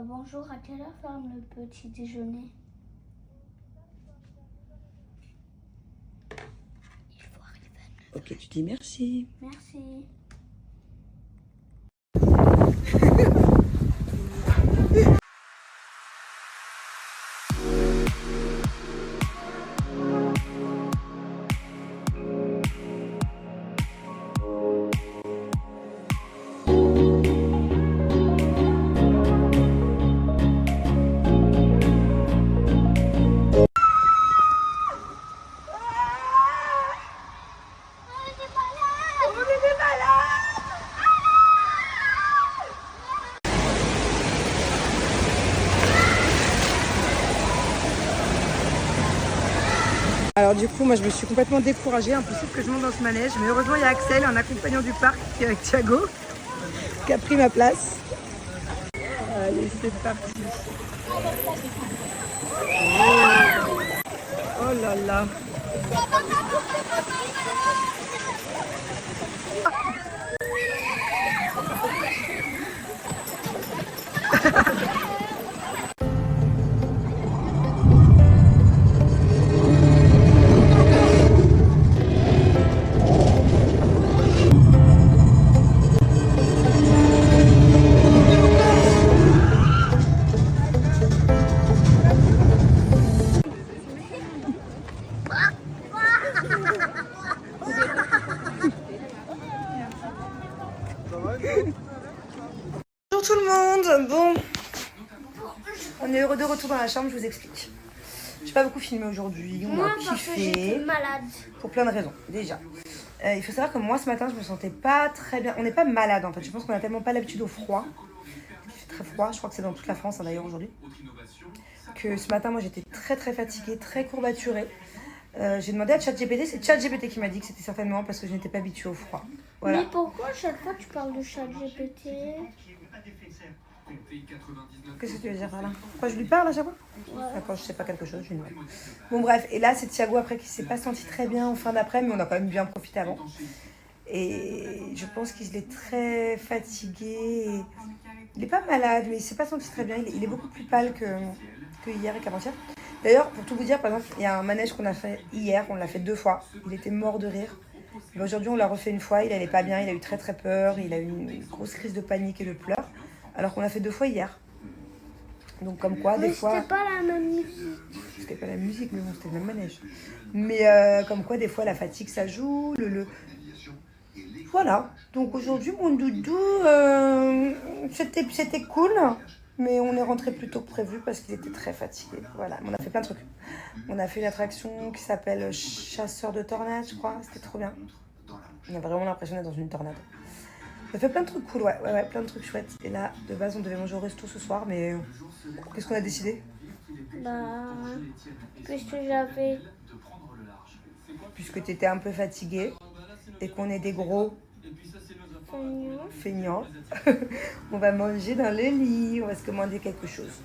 Bonjour, à quelle heure ferme le petit déjeuner? Il faut arriver à 9h. Ok, tu dis merci. Merci. Alors du coup, moi je me suis complètement découragée, impossible que je monte dans ce manège. Mais heureusement, il y a Axel, un accompagnant du parc, qui est avec Thiago, qui a pris ma place. Allez, c'est parti. Oh là là. Bonjour tout le monde. Bon, on est heureux de retour dans la chambre, je vous explique. J'ai pas beaucoup filmé aujourd'hui, on a kiffé. Malade. Pour plein de raisons, déjà. Il faut savoir que moi ce matin je me sentais pas très bien. On n'est pas malade en fait, je pense qu'on a tellement pas l'habitude au froid. Il fait très froid, je crois que c'est dans toute la France d'ailleurs aujourd'hui. Que ce matin moi j'étais très fatiguée, très courbaturée. J'ai demandé à ChatGPT, c'est ChatGPT qui m'a dit que c'était certainement parce que je n'étais pas habituée au froid. Voilà. Mais pourquoi à chaque fois tu parles de ChatGPT? Qu'est-ce que tu veux dire par là? Pourquoi je lui parle à chaque fois? Ouais. Quand je sais pas quelque chose, je lui demande. Bon bref, et là c'est Thiago après qui s'est pas senti très bien en fin d'après, mais on a quand même bien profité avant. Et je pense qu'il est très fatigué. Il est pas malade, mais il s'est pas senti très bien. Il est beaucoup plus pâle que hier et qu'avant-hier. D'ailleurs, pour tout vous dire, par exemple, il y a un manège qu'on a fait hier, on l'a fait 2 fois. Il était mort de rire. Et aujourd'hui, on l'a refait une fois, il allait pas bien, il a eu très peur, il a eu une grosse crise de panique et de pleurs. Alors qu'on l'a fait 2 fois hier. Donc comme quoi, des fois... C'était pas la même musique. C'était pas la musique, mais bon, c'était le même manège. Mais comme quoi, des fois, la fatigue, ça joue, Voilà. Donc aujourd'hui, mon doudou, c'était cool. Mais on est rentré plus tôt que prévu parce qu'il était très fatigué. Voilà, on a fait plein de trucs. On a fait une attraction qui s'appelle Chasseur de tornades, je crois. C'était trop bien. On a vraiment l'impression d'être dans une tornade. On a fait plein de trucs cool, ouais, plein de trucs chouettes. Et là, de base, on devait manger au resto ce soir, mais qu'est-ce qu'on a décidé? Puisque j'avais... Puisque tu étais un peu fatigué et qu'on est des gros feignants, on va manger dans le lit, on va se commander quelque chose.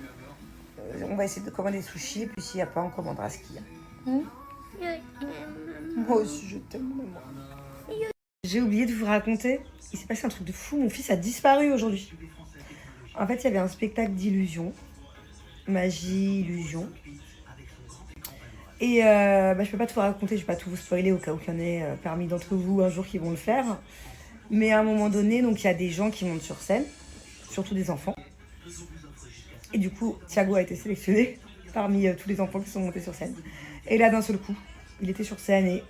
On va essayer de commander des sushis, et puis s'il n'y a pas, on commandera ce qu'il y a. Moi aussi, je t'aime, maman. J'ai oublié de vous raconter, il s'est passé un truc de fou, mon fils a disparu aujourd'hui. En fait, il y avait un spectacle d'illusions, magie, illusion. Et je peux pas tout vous raconter, je vais pas tout vous spoiler au cas où il y en ait parmi d'entre vous un jour qui vont le faire. Mais à un moment donné, donc il y a des gens qui montent sur scène, surtout des enfants. Et du coup, Thiago a été sélectionné parmi tous les enfants qui sont montés sur scène. Et là, d'un seul coup, il était sur scène et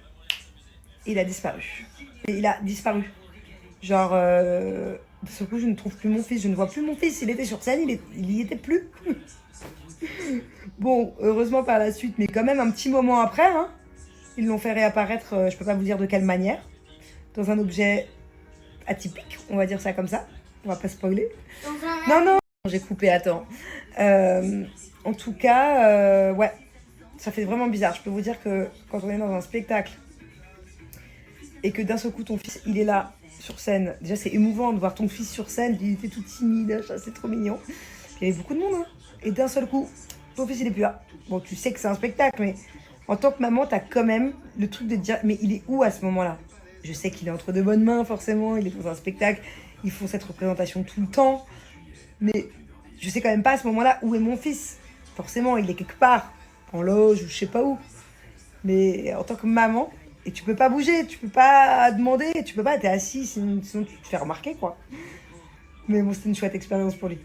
il a disparu. Et il a disparu. Genre, d'un seul coup, je ne trouve plus mon fils, je ne vois plus mon fils. Il était sur scène, il y était plus. Bon, heureusement par la suite, mais quand même un petit moment après, hein, ils l'ont fait réapparaître, je peux pas vous dire de quelle manière, dans un objet atypique, on va dire ça comme ça. On va pas spoiler. Non, j'ai coupé, attends. En tout cas, ouais, ça fait vraiment bizarre. Je peux vous dire que quand on est dans un spectacle et que d'un seul coup ton fils, il est là sur scène, déjà c'est émouvant de voir ton fils sur scène, il était tout timide, c'est trop mignon. Il y avait beaucoup de monde, hein. Et d'un seul coup, ton fils il est plus là. Bon, tu sais que c'est un spectacle, mais en tant que maman, t'as quand même le truc de te dire, mais il est où à ce moment-là? Je sais qu'il est entre de bonnes mains, forcément, il est dans un spectacle, ils font cette représentation tout le temps, mais je sais quand même pas à ce moment-là où est mon fils. Forcément, il est quelque part, en loge ou je sais pas où. Mais en tant que maman, et tu peux pas bouger, tu peux pas demander, tu peux pas, t'es assis, sinon tu te fais remarquer, quoi. Mais bon, c'était une chouette expérience pour lui.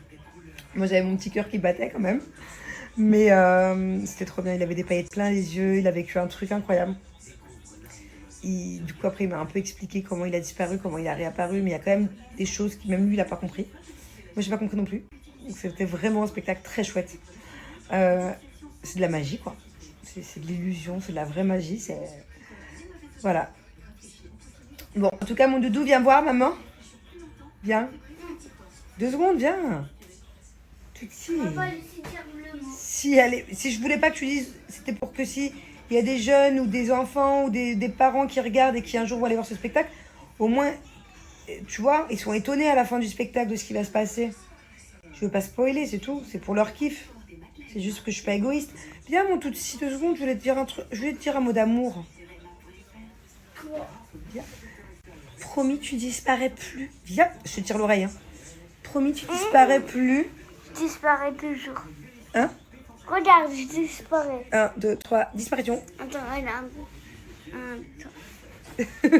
Moi, j'avais mon petit cœur qui battait quand même. Mais c'était trop bien, il avait des paillettes plein les yeux, il a vécu un truc incroyable. Du coup, après, il m'a un peu expliqué comment il a disparu, comment il a réapparu, mais il y a quand même des choses qui, même lui, il n'a pas compris. Moi, j'ai pas compris non plus. Donc, c'était vraiment un spectacle très chouette. C'est de la magie, quoi. C'est de l'illusion, c'est de la vraie magie. Voilà. Bon, en tout cas, mon doudou, viens voir, maman. Viens. 2 secondes, viens. Tout de suite. On va laisser dire le mot. Si je voulais pas que tu dises, c'était pour que si il y a des jeunes ou des enfants ou des parents qui regardent et qui un jour vont aller voir ce spectacle, au moins, tu vois, ils sont étonnés à la fin du spectacle de ce qui va se passer. Je veux pas spoiler, c'est tout, c'est pour leur kiff. C'est juste que je suis pas égoïste. Viens, mon tout petit 2 secondes, je voulais te dire un truc, je voulais te dire un mot d'amour. Viens. Promis, tu disparais plus. Viens, je te tire l'oreille. Hein. Promis, tu disparais plus. Je disparais toujours. Hein? Regarde, je disparais. 1, 2, 3, disparition. Attends, regarde. Attends.